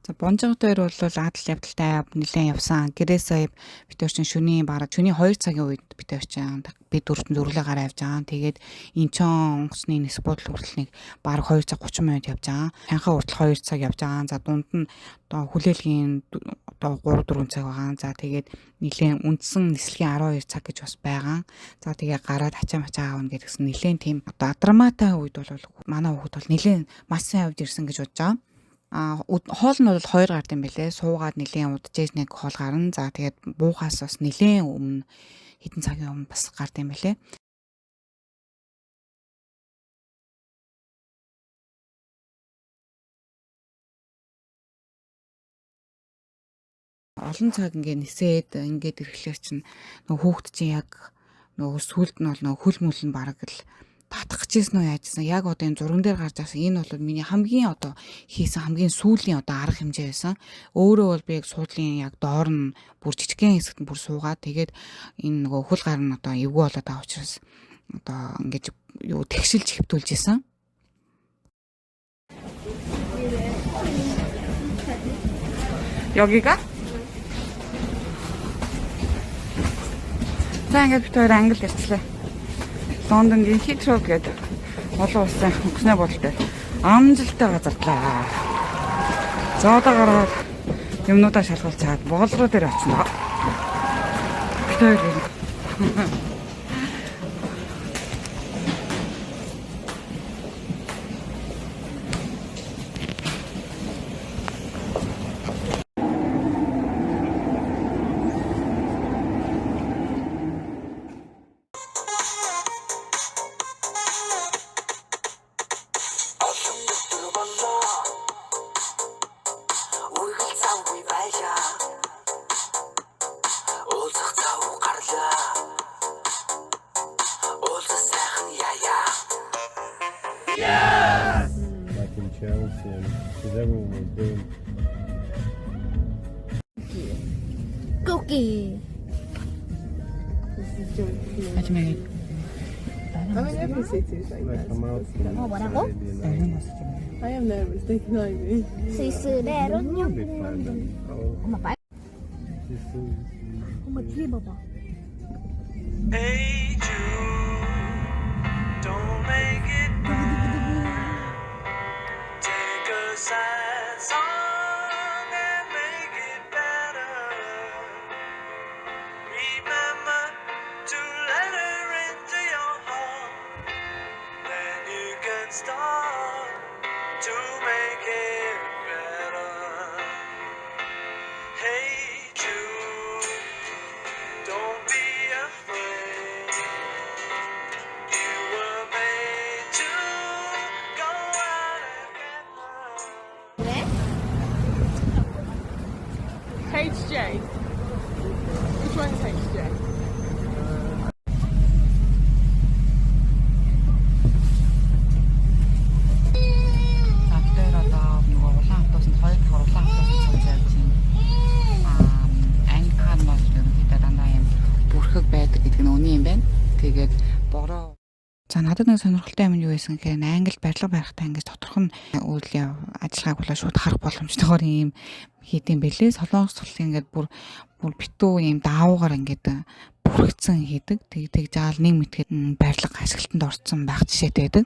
За бонжигтойр бол адал явдалтай нэлээд явсан. Гэрээс сая бид нар чинь шөнийн 2 цагийн үед бид очиад би дөрвөлээ гараа явж байгаа. Тэгээд Инчон онгоцны нисэх буудлын хүртэл нэг бараг 2 цаг 30 минут явж байгаа. Хянхаа хүртэл 2 цаг явж байгаа. За дунд нь одоо хүлээлгийн одоо 3 4 цаг байгаа. За тэгээд нэлээд үндсэн нислэгийн 12 цаг гэж бас байгаа. За тэгээд гараад ачаа мачаа аавна гэдгсэн нэлээд тийм одоо адраматай үед бол манай хүүхд бол нэлээд маш сайн явж ирсэн гэж бодож байгаа. Хоол нь бол 2 гард юм бэлээ. Суугаад нэлээд удажээс нэг хоол гарна. За тэгээд буухаас бас нэлээд өмнө хэдэн цагийн өмнө бас гард юм бэлээ. Олон цаг ингээд нисээд ингээд ирэхлээр чинь нөгөө хүүхд чинь яг нөгөө сүлд нь бол нөгөө хөл мөл нь бараг л татах гэжсэн үү яажсэн. Яг одоо энэ зурган дээр гарч байгаа энэ бол миний хамгийн одоо хийсэн хамгийн сүүлийн одоо арга хэмжээ байсан. Өөрөө бол би яг суудлын яг доор нь бүр жижигхэн хэсэгт бүр суугаад тэгээд энэ нөгөө хөл гар нь одоо эвгүй болоод байгаа учраас одоо ингэж юу тэгшилж хэвтүүлж исэн. 여기가? За ингээд бид хоёр англи ирчлээ. Лондонгийн Хитроу гэдэг олон улсын хөнгөсний бодлоо амжилттай газарлаа. За одоо гараад юмнуудаа шалгуулчаад боолроо дээр очино. Бид хоёр back in Chelsea, and because everyone was doing. Cookie. 마지막에 I mean, every city is like that. Come out from 뭐라고? I am nervous, they can hide me. 스위스대로요. Be fine, then. Oh, 엄마 말. this is- 엄마 뒤에 봐봐. Hey Jude, don't make it bad. Take a sad song and make it better. Remember to let her into your heart. Then you can start to make it better. Hey Jude, don't be afraid. You were made to go out and get love. 왜? HJ. Which one's HJ? За бид хоёр одоо нөгөө улаан автобусанд 2 дахь улаан автобусанд сууж явж байна. Англи бол ерөнхийдөө дандаа юм бүрхэг байдаг гэдэг нь үний юм байна. Тэгээд бороо. За надад нэг сонирхолтой юм юу байсан гэхээр англи барилга барихтаа ингэж тодорхой үйл ажиллагааг болоо шууд харах боломжтойгоор юм хийдэм бэлээ. Солонгос цуглын ингээд бүр битүү юм даавуугаар ингээд бүрхэгдсэн хийдэг. Тэг заал нэг мэтгээд барилга ашиглалтанд орсон байх жишээтэй байдаг.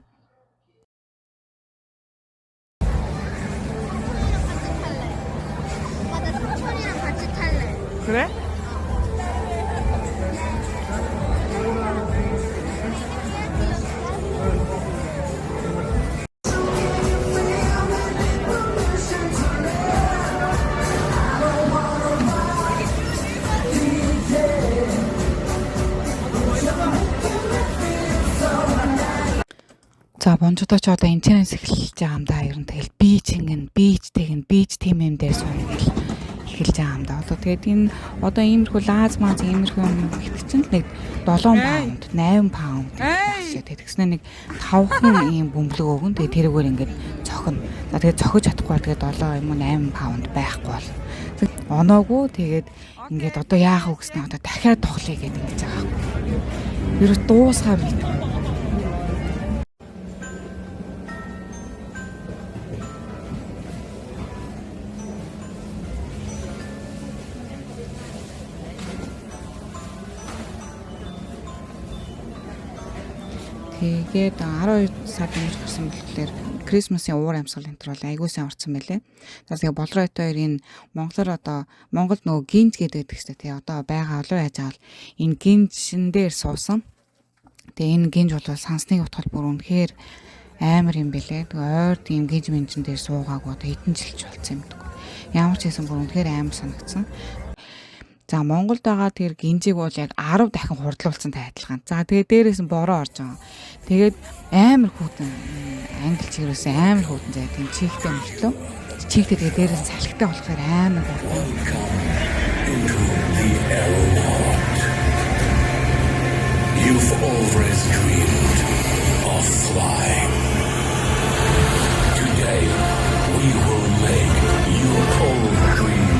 오빠 나 삼촌이랑 같이 탈래. 그래? За бонжуудаа ч одоо интернет эхэлж байгаа юм да. Ер нь тэгэл бич тим юм дээр сууна гэл эхэлж байгаа юм да. Одоо тэгээд энэ одоо иймэрхүү лаз мааз иймэрхүү юм ихтэй чинь нэг 7 паунд, 8 паунд тэгснэ нэг 5хан ийм бөмбөлөг өгөн. Тэгээд тэрүүгээр ингээд цохино. За тэгээд цохиж чадахгүй тэгээд 7 юм уу 8 паунд байхгүй бол оноогүй тэгээд ингээд одоо яах вэ гэснээр одоо дахиад тоглоё гэдэг ингэж байгаа юм. Ер нь дуусгаа мэд. Тэгээд 12 сар дөнгөж гарсан болохоор Крисмасын уур амьсгал энэ төр бол айгуу сайн орсон байлээ. За тэгээ болройт хоёр энэ Монголоор одоо Монголд нөгөө гинж гэдэг гэжтэй тий одоо байгаа олоо яаж аавал энэ гинжин дээр суусан. Тэгээ энэ гинж бол сансныг утгал бүр үнэхээр амар юм бэлээ. Тэгээ ойр тийм гинж мэнжин дээр суугаагүй одоо хэдэн жилч болсон юм дгүй. Ямар ч хэсэн бүр үнэхээр амар санагдсан. За Монголд байгаа тэр гинжиг бол яг 10 дахин хурдлуулсан тайлхан. За тэгээ дээрээс нь бороо орж байгаа. Тэгээд амар хүүтэн англи чигээрээс амар хүүтэн зай тийм чигтэй мөртлөө. Чигтэй тэгээ дээрээс салхитай болохоор амар хүүтэн. You've always dreamed of flying. Today, we will make your old dream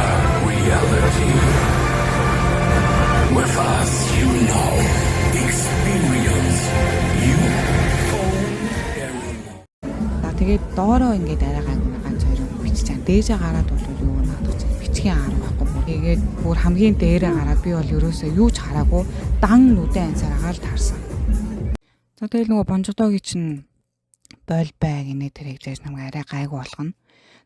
a reality. With us, you know, experience, you own aeronaut. За тэгээд доороо ингээд арай ганц хоёр бичиж чана. Дээжээ гараад бол юу надад ч бичгийн арга байхгүй. Тэгээд бүр хамгийн дээрээ гараад би бол ерөөсөө юу ч хараагүй дан нүдэн анцаар агаал таарсан. За тэгэл нөгөө бонжодогийн чинь бойл бай гинэ тэр хийж намайг арай гайгүй болгоно.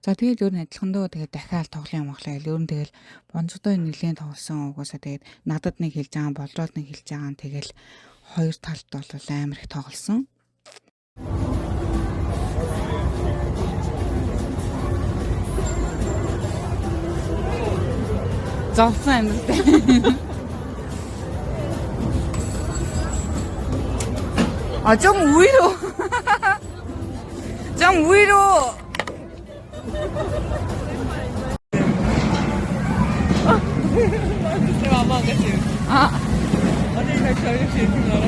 За тэгэл өөр нь адилхандаа тэгээд дахиад тоглоом явахлаа гэл өөр нь тэгэл бонжодоо нэлийн тоглосон угаасаа тэгээд надад нэг хэлж байгаа болроод нэг хэлж байгаа тэгэл хоёр талд бол амар их тоглосон. Зовсон юм дээ. 아, 좀 위로. 좀 위로. 아. 어디 갈 저녁 있는 거라?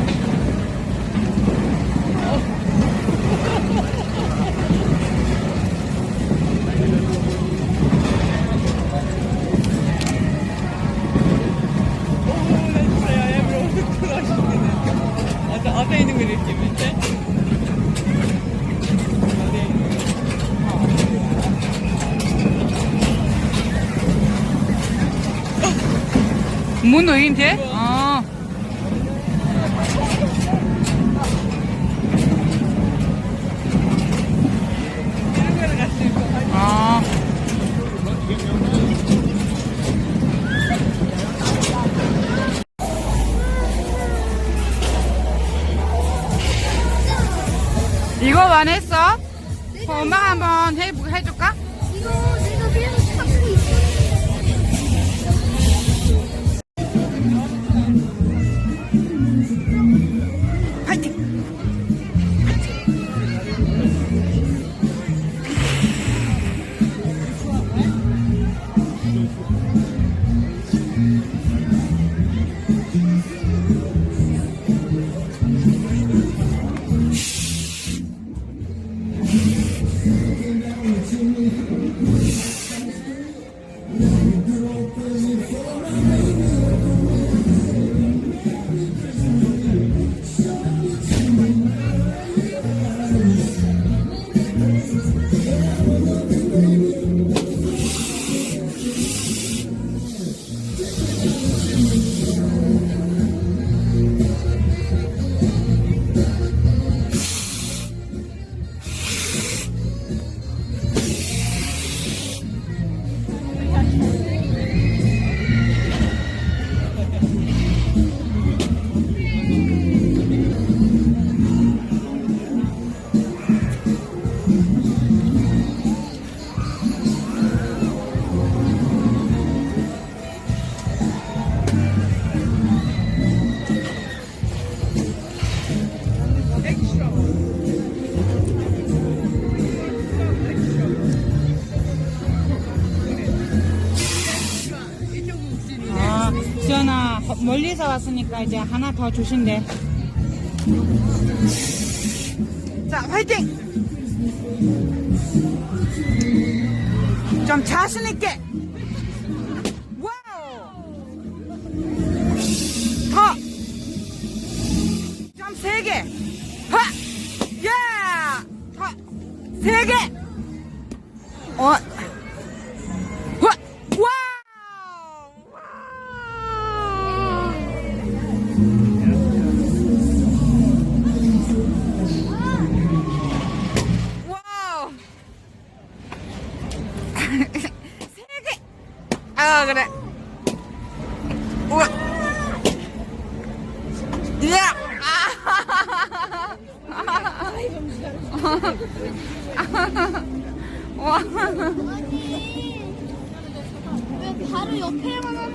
앞에 있는 거 이렇게 밑에 문 의인데? 아. 이런 거랑 같이 있고 아. 이거만 했어? 엄마 한번 해줄까? 이거 내가 계속 찾고 있어. 파이팅! 지연아 멀리서 왔으니까 이제 하나 더 주신대. 자 화이팅! 좀 자신 있게. 와우. 더. 좀 세게. 하. 야. 더. 세게. 와. 와. 왜 바로 옆에만 하는